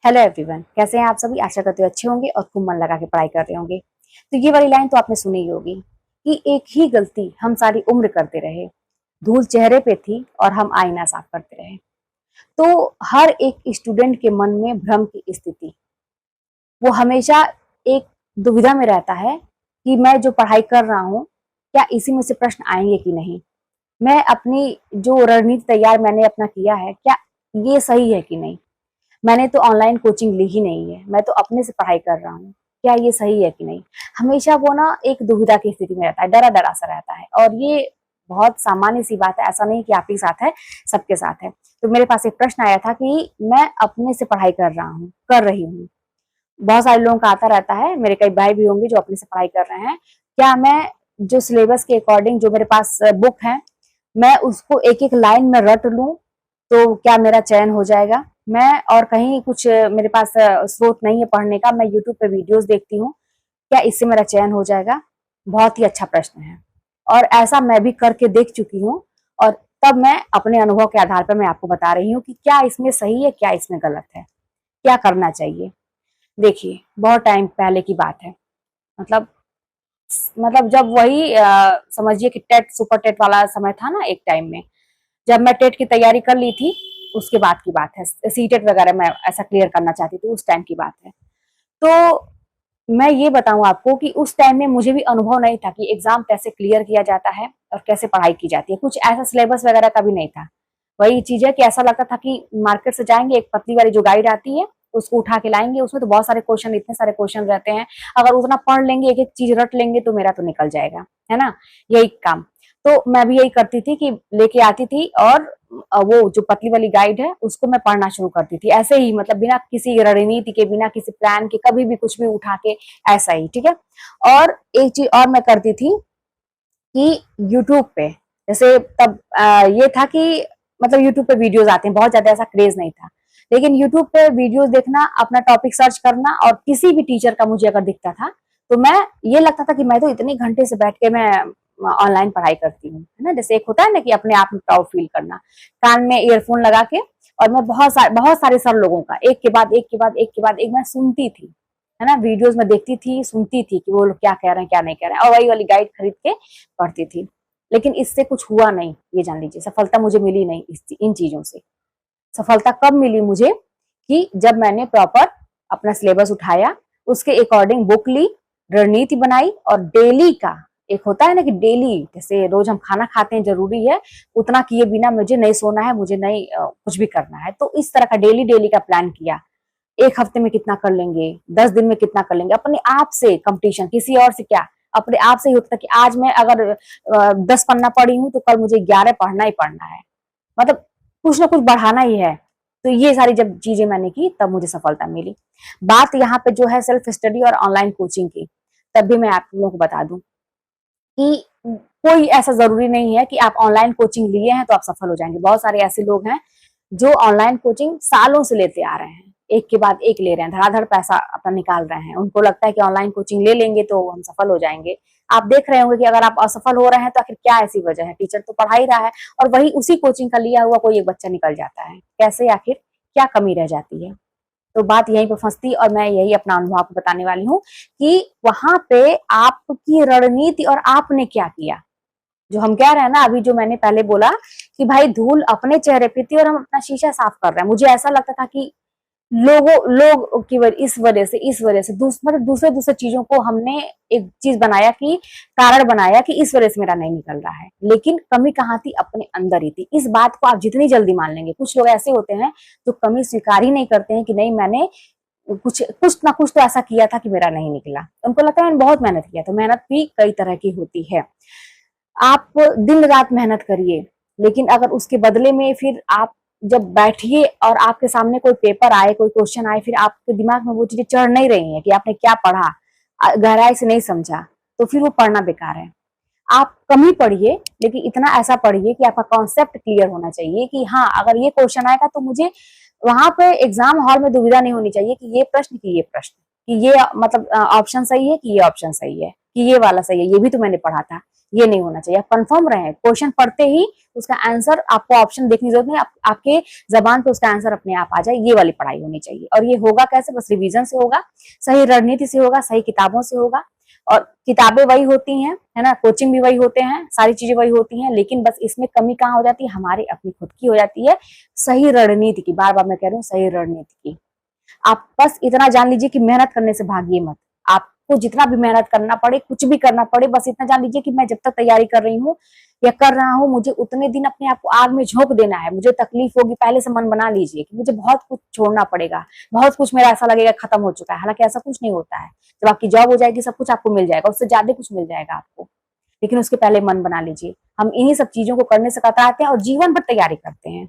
Hello everyone, कैसे हैं आप सभी। आशा करते हो अच्छे होंगे और खूब मन लगा के पढ़ाई कर रहे होंगे। तो ये वाली लाइन तो आपने सुनी ही होगी कि एक ही गलती हम सारी उम्र करते रहे, धूल चेहरे पे थी और हम आईना साफ करते रहे। तो हर एक स्टूडेंट के मन में भ्रम की स्थिति, वो हमेशा एक दुविधा में रहता है कि मैं जो पढ़ाई कर रहा हूँ, क्या इसी में से प्रश्न आएंगे कि नहीं। मैं अपनी जो रणनीति तैयार मैंने अपना किया है, क्या ये सही है कि नहीं। मैंने तो ऑनलाइन कोचिंग ली ही नहीं है, मैं तो अपने से पढ़ाई कर रहा हूँ, क्या ये सही है कि नहीं। हमेशा वो ना एक दुविधा की स्थिति में रहता है, डरा डरा सा रहता है। और ये बहुत सामान्य सी बात है, ऐसा नहीं कि आप ही साथ है, सबके साथ है। तो मेरे पास एक प्रश्न आया था कि मैं अपने से पढ़ाई कर रही हूँ। बहुत सारे लोगों का आता रहता है, मेरे कई भाई भी होंगे जो अपने से पढ़ाई कर रहे हैं। क्या मैं जो सिलेबस के अकॉर्डिंग जो मेरे पास बुक है, मैं उसको एक एक लाइन में रट लूं तो क्या मेरा चयन हो जाएगा। मैं और कहीं कुछ मेरे पास स्रोत नहीं है पढ़ने का, मैं यूट्यूब पे वीडियोस देखती हूँ, क्या इससे मेरा चयन हो जाएगा। बहुत ही अच्छा प्रश्न है और ऐसा मैं भी करके देख चुकी हूँ। और तब मैं अपने अनुभव के आधार पर मैं आपको बता रही हूँ कि क्या इसमें सही है, क्या इसमें गलत है, क्या करना चाहिए। देखिए, बहुत टाइम पहले की बात है। मतलब मतलब जब वही समझिए कि टेट सुपर टेट वाला समय था ना, एक टाइम में जब मैं टेट की तैयारी कर ली थी, उसके बाद की बात है। सी टेट वगैरह मैं ऐसा क्लियर करना चाहती थी, उस टाइम की बात है। तो मैं ये बताऊं आपको कि उस टाइम में मुझे भी अनुभव नहीं था कि एग्जाम कैसे क्लियर किया जाता है और कैसे पढ़ाई की जाती है। कुछ ऐसा सिलेबस वगैरह का भी नहीं था। वही चीज है कि ऐसा लगता था कि मार्केट से जाएंगे, एक पतली वाली जो गाइड आती है उसको उठा के लाएंगे, उसमें तो बहुत सारे क्वेश्चन, इतने सारे क्वेश्चन रहते हैं। अगर उतना पढ़ लेंगे, एक एक चीज रट लेंगे तो मेरा तो निकल जाएगा, है ना। यही काम तो मैं भी यही करती थी कि लेके आती थी और वो जो पतली वाली गाइड है उसको मैं पढ़ना शुरू करती थी, ऐसे ही, मतलब बिना किसी रणनीति के, बिना किसी प्लान के, कभी भी कुछ भी उठा के, ऐसा ही, ठीक है। और एक चीज और मैं करती थी कि यूट्यूब पे, जैसे तब ये था कि मतलब यूट्यूब पे वीडियोस आते हैं, बहुत ज्यादा ऐसा क्रेज नहीं था, लेकिन यूट्यूब पे वीडियोस देखना, अपना टॉपिक सर्च करना, और किसी भी टीचर का मुझे अगर दिखता था तो मैं, ये लगता था कि मैं तो इतने घंटे से बैठ के मैं ऑनलाइन पढ़ाई करती हूँ, है ना। जैसे एक होता है ना कि अपने आप में प्राउड फील करना, कान में ईयरफोन लगा के, और मैं बहुत सारे सर लोगों का एक के बाद एक के बाद एक के बाद एक मैं सुनती थी, है ना। वीडियोस में देखती थी, सुनती थी कि वो लोग क्या कह रहे हैं, क्या नहीं कह रहे हैं, और वही वाली गाइड खरीद के पढ़ती थी। लेकिन इससे कुछ हुआ नहीं, ये जान लीजिए, सफलता मुझे मिली नहीं इन चीजों से। सफलता कब मिली मुझे, कि जब मैंने प्रॉपर अपना सिलेबस उठाया, उसके अकॉर्डिंग बुक ली, रणनीति बनाई, और डेली का एक होता है ना कि डेली, जैसे रोज हम खाना खाते हैं, जरूरी है उतना किए बिना मुझे नहीं सोना है, मुझे नहीं कुछ भी करना है। तो इस तरह का डेली डेली का प्लान किया। एक हफ्ते में कितना कर लेंगे, 10 दिन में कितना कर लेंगे, अपने आप से कंपटीशन, किसी और से क्या, अपने आप से ही होता था कि आज मैं अगर 10 पन्ना पढ़ी हूँ तो कल मुझे 11 पढ़ना ही पढ़ना है, मतलब कुछ ना कुछ बढ़ाना ही है। तो ये सारी जब चीजें मैंने की तब मुझे सफलता मिली। बात यहाँ पे जो है सेल्फ स्टडी और ऑनलाइन कोचिंग की, तब भी मैं आप लोगों को बता दूं कि कोई ऐसा जरूरी नहीं है कि आप ऑनलाइन कोचिंग लिए हैं तो आप सफल हो जाएंगे। बहुत सारे ऐसे लोग हैं जो ऑनलाइन कोचिंग सालों से लेते आ रहे हैं, एक के बाद एक ले रहे हैं, धड़ाधड़ पैसा अपना निकाल रहे हैं। उनको लगता है कि ऑनलाइन कोचिंग ले लेंगे तो हम सफल हो जाएंगे। आप देख रहे होंगे कि अगर आप असफल हो रहे हैं तो आखिर क्या ऐसी वजह है। टीचर तो पढ़ा ही रहा है और वही उसी कोचिंग का लिया हुआ कोई एक बच्चा निकल जाता है, कैसे, आखिर क्या कमी रह जाती है। तो बात यहीं पर फंसती, और मैं यही अपना अनुभव आपको बताने वाली हूँ कि वहां पे आपकी रणनीति और आपने क्या किया। जो हम कह रहे हैं ना, अभी जो मैंने पहले बोला कि भाई धूल अपने चेहरे पे थी और हम अपना शीशा साफ कर रहे हैं। मुझे ऐसा लगता था कि लोग की इस वजह से मतलब दूसरे दूसरे चीजों को हमने एक चीज बनाया, कि कारण बनाया कि इस वजह से मेरा नहीं निकल रहा है। लेकिन कमी कहाँ थी, अपने अंदर ही थी। इस बात को आप जितनी जल्दी मान लेंगे, कुछ लोग ऐसे होते हैं जो कमी स्वीकार ही नहीं करते हैं कि नहीं, मैंने कुछ कुछ ना कुछ तो ऐसा किया था कि मेरा नहीं निकला। उनको लगता है मैंने बहुत मेहनत किया। तो मेहनत भी कई तरह की होती है। आप दिन रात मेहनत करिए, लेकिन अगर उसके बदले में फिर आप जब बैठिए और आपके सामने कोई पेपर आए, कोई क्वेश्चन आए, फिर आपके दिमाग में वो चीजें चढ़ नहीं रही हैं कि आपने क्या पढ़ा, गहराई से नहीं समझा, तो फिर वो पढ़ना बेकार है। आप कम ही पढ़िए, लेकिन इतना ऐसा पढ़िए कि आपका कॉन्सेप्ट क्लियर होना चाहिए कि हाँ, अगर ये क्वेश्चन आएगा तो मुझे वहां पे एग्जाम हॉल में दुविधा नहीं होनी चाहिए कि ये प्रश्न, कि ये प्रश्न, कि ये मतलब ऑप्शन सही है कि ये ऑप्शन सही है, कि ये वाला सही है, ये भी तो मैंने पढ़ा था। ये नहीं होना चाहिए। आप कंफर्म रहें, क्वेश्चन पढ़ते ही उसका आंसर आपको ऑप्शन देखने की जरूरत नहीं, आपके जबान पे उसका आंसर अपने आप आ जाए, ये वाली पढ़ाई होनी चाहिए। और ये होगा कैसे? बस रिवीजन से होगा, सही रणनीति से होगा, सही किताबों से होगा। और किताबें वही होती हैं, है ना, कोचिंग भी वही होते हैं, सारी चीजें वही होती हैं, लेकिन बस इसमें कमी कहाँ हो जाती है? हमारी अपनी खुद की हो जाती है, सही रणनीति की। बार बार मैं कह रही हूँ, सही रणनीति की। आप बस इतना जान लीजिए कि मेहनत करने से भागिए मत। आपको जितना भी मेहनत करना पड़े, कुछ भी करना पड़े, बस इतना जान लीजिए कि मैं जब तक तैयारी कर रही हूँ या कर रहा हूँ, मुझे उतने दिन अपने आप को आग में झोंक देना है। मुझे तकलीफ होगी, पहले से मन बना लीजिए कि मुझे बहुत कुछ छोड़ना पड़ेगा, बहुत कुछ मेरा ऐसा लगेगा खत्म हो चुका है। हालांकि ऐसा कुछ नहीं होता है। जब आपकी जॉब हो जाएगी, सब कुछ आपको मिल जाएगा, उससे ज्यादा कुछ मिल जाएगा आपको, लेकिन उसके पहले मन बना लीजिए। हम इन्हीं सब चीजों को करने से कतराते हैं और जीवन भर तैयारी करते हैं।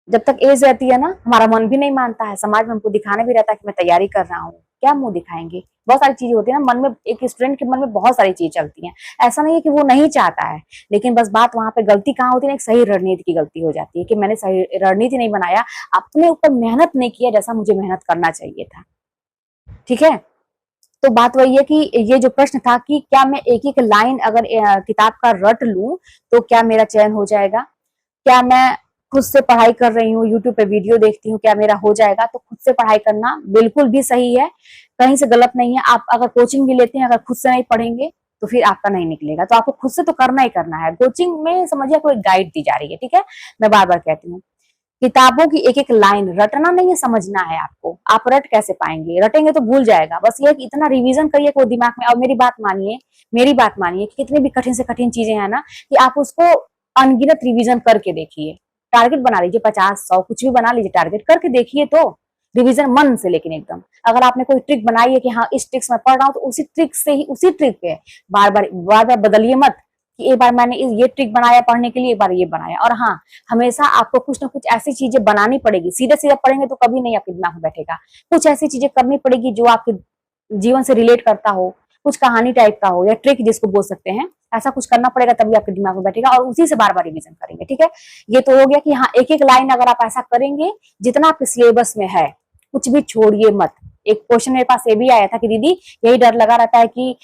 जब तक एज रहती है ना, हमारा मन भी नहीं मानता है, समाज में हमको दिखाने भी रहता है कि मैं तैयारी कर रहा हूँ, क्या मुंह दिखाएंगे। बहुत सारी चीजें होती है ना मन में, एक स्टूडेंट के मन में बहुत सारी चीजें चलती हैं। ऐसा नहीं है कि वो नहीं चाहता है, लेकिन बस बात वहां पे गलती कहाँ होती है ना, एक सही रणनीति की गलती हो जाती है कि मैंने सही रणनीति नहीं बनाया, अपने ऊपर मेहनत नहीं किया जैसा मुझे मेहनत करना चाहिए था। ठीक है, तो बात वही है कि ये जो प्रश्न था कि क्या मैं एक एक लाइन अगर किताब का रट लूं तो क्या मेरा चयन हो जाएगा, क्या मैं खुद से पढ़ाई कर रही हूँ, यूट्यूब पे वीडियो देखती हूँ, क्या मेरा हो जाएगा? तो खुद से पढ़ाई करना बिल्कुल भी सही है, कहीं से गलत नहीं है। आप अगर कोचिंग भी लेते हैं, अगर खुद से नहीं पढ़ेंगे तो फिर आपका नहीं निकलेगा। तो आपको खुद से तो करना ही करना है। कोचिंग में समझिए कोई गाइड दी जा रही है, ठीक है, मैं बार बार कहती हूँ, किताबों की एक एक लाइन रटना नहीं है, समझना है आपको। आप रट कैसे पाएंगे? रटेंगे तो भूल जाएगा। बस ये कि इतना रिवीजन करिए को दिमाग में। और मेरी बात मानिए कि कितनी भी कठिन से कठिन चीजें हैं ना, कि आप उसको अनगिनत रिवीजन करके देखिए। टारगेट बना लीजिए, 50 100 कुछ भी बना लीजिए, टारगेट करके देखिए। तो रिवीजन मन से, लेकिन एकदम। अगर आपने कोई ट्रिक बनाई है कि हाँ इस ट्रिक से मैं पढ़ रहा हूँ, तो उसी ट्रिक से ही, उसी ट्रिक पे बार बार बदलिए मत कि एक बार मैंने ये ट्रिक बनाया पढ़ने के लिए, एक बार ये बनाया। और हाँ, हमेशा आपको कुछ ना कुछ ऐसी चीजें बनानी पड़ेगी। सीधे सीधे पढ़ेंगे तो कभी नहीं आपके दिमाग में बैठेगा। कुछ ऐसी चीजें करनी पड़ेगी जो आपके जीवन से रिलेट करता हो, कुछ कहानी टाइप का हो या ट्रिक जिसको बोल सकते हैं, ऐसा कुछ करना पड़ेगा, तभी आपके दिमाग में बैठेगा। और उसी से बार बार रिवीजन करेंगे। ठीक है, ये तो हो गया कि हाँ एक एक लाइन अगर आप ऐसा करेंगे जितना आपके सिलेबस में है, कुछ भी छोड़िए मत। एक क्वेश्चन मेरे पास ये भी आया था कि दीदी यही डर लगा रहता है कि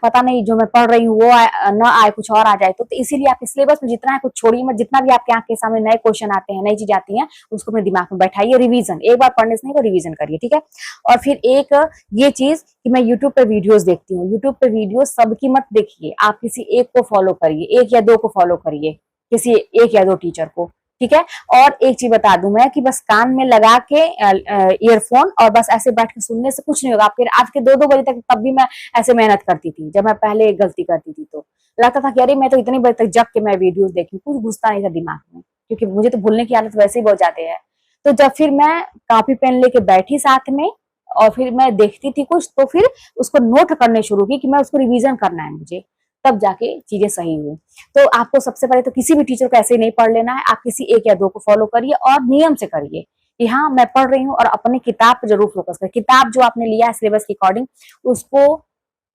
पता नहीं जो मैं पढ़ रही हूँ वो न आए, कुछ और आ जाए। तो इसीलिए आपके सिलेबस में जितना है कुछ छोड़िए मत। जितना भी आपके आंख के सामने नए क्वेश्चन आते हैं, नई चीज आती है, उसको अपने दिमाग में बैठाइए। रिवीजन एक बार पढ़ने से नहीं, तो रिवीजन करिए। ठीक है, और फिर एक ये चीज कि मैं यूट्यूब पे वीडियोस देखती हूँ, यूट्यूब पे वीडियो सबकी मत देखिए। आप किसी एक को फॉलो करिए, एक या दो को फॉलो करिए, किसी एक या दो टीचर को। ठीक है, और एक चीज बता दूं मैं कि बस कान में लगा के ईयरफोन और बस ऐसे बैठ के सुनने से कुछ नहीं होगा। आपके रात के 2 2 बजे तक, तब भी मैं ऐसे मेहनत करती थी जब मैं पहले गलती करती थी। तो लगता था कि अरे मैं तो इतनी बजे तक जग के मैं वीडियोस देखी, कुछ घुसता नहीं था दिमाग में, क्योंकि मुझे तो भूलने की आदत वैसे ही बहुत ज्यादा है। तो जब फिर मैं कॉपी पेन लेके बैठी साथ में और फिर मैं देखती थी कुछ, तो फिर उसको नोट करने शुरू की कि मैं उसको रिवीजन करना है मुझे, तब जाके चीजें सही हुई। तो आपको सबसे पहले तो किसी भी टीचर को ऐसे ही नहीं पढ़ लेना है। आप किसी एक या दो को फॉलो करिए और नियम से करिए कि हाँ मैं पढ़ रही हूँ, और अपनी किताब पर जरूर फोकस करिए। किताब जो आपने लिया है सिलेबस के अकॉर्डिंग, उसको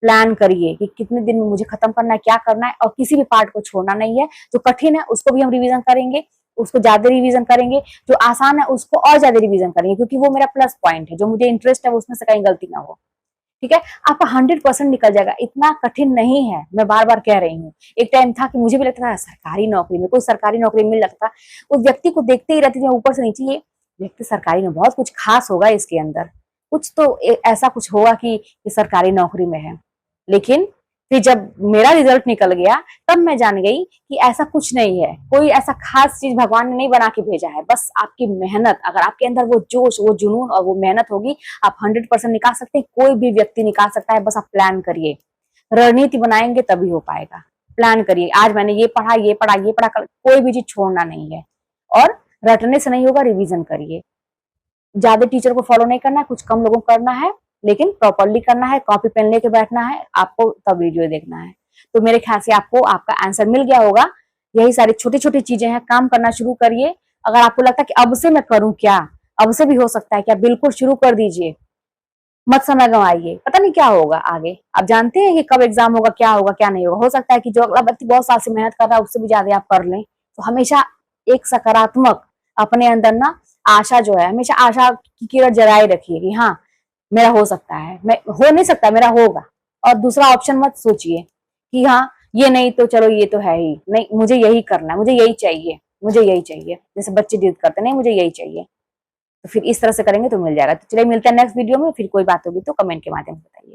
प्लान करिए कि कितने दिन में मुझे खत्म करना है, क्या करना है, और किसी भी पार्ट को छोड़ना नहीं है। जो कठिन है उसको भी हम रिवीजन करेंगे, उसको ज्यादा रिवीजन करेंगे। जो आसान है उसको और ज्यादा रिवीजन करेंगे, क्योंकि वो मेरा प्लस पॉइंट है, जो मुझे इंटरेस्ट है, उसमें से कहीं गलती ना हो। ठीक है, आपका 100% निकल जाएगा, इतना कठिन नहीं है। मैं बार बार कह रही हूँ, एक टाइम था कि मुझे भी लगता था सरकारी नौकरी में, कोई सरकारी नौकरी मिल जाता था, उस व्यक्ति को देखते ही रहती थी ऊपर से नीचे, ये व्यक्ति सरकारी में, बहुत कुछ खास होगा इसके अंदर, कुछ तो ऐसा कुछ होगा कि सरकारी नौकरी में है। लेकिन फिर जब मेरा रिजल्ट निकल गया, तब मैं जान गई कि ऐसा कुछ नहीं है, कोई ऐसा खास चीज भगवान ने नहीं बना के भेजा है। बस आपकी मेहनत, अगर आपके अंदर वो जोश, वो जुनून और वो मेहनत होगी, आप 100% निकाल सकते हैं। कोई भी व्यक्ति निकाल सकता है, बस आप प्लान करिए, रणनीति बनाएंगे तभी हो पाएगा। प्लान करिए, आज मैंने ये पढ़ा, ये पढ़ा, ये पढ़ा, कोई भी चीज छोड़ना नहीं है। और रटने से नहीं होगा, रिविजन करिए। ज्यादा टीचर को फॉलो नहीं करना है, कुछ कम लोगों को करना है, लेकिन प्रॉपरली करना है। कॉपी पेन लेके बैठना है आपको, तब वीडियो देखना है। तो मेरे ख्याल से आपको आपका आंसर मिल गया होगा। यही सारी छोटी छोटी चीजें हैं, काम करना शुरू करिए। अगर आपको लगता है कि अब से मैं करूं क्या, अब से भी हो सकता है क्या, बिल्कुल शुरू कर दीजिए, मत समय गंवाइए। पता नहीं क्या होगा आगे, आप जानते हैं कि कब एग्जाम होगा, क्या होगा क्या नहीं होगा। हो सकता है कि जो अगला व्यक्ति बहुत साल से मेहनत कर रहा है उससे भी ज्यादा आप कर लें। तो हमेशा एक सकारात्मक अपने अंदर ना आशा जो है, हमेशा आशा की किरण जलाए रखिए कि हाँ मेरा हो सकता है, मैं हो नहीं सकता, मेरा होगा। और दूसरा ऑप्शन मत सोचिए कि हाँ ये नहीं तो चलो ये तो है ही नहीं, मुझे यही करना है, मुझे यही चाहिए, मुझे यही चाहिए, जैसे बच्चे जिद करते नहीं मुझे यही चाहिए, तो फिर इस तरह से करेंगे तो मिल जाएगा। तो चलिए मिलते हैं नेक्स्ट वीडियो में, फिर कोई बात होगी तो कमेंट के माध्यम से बताइए।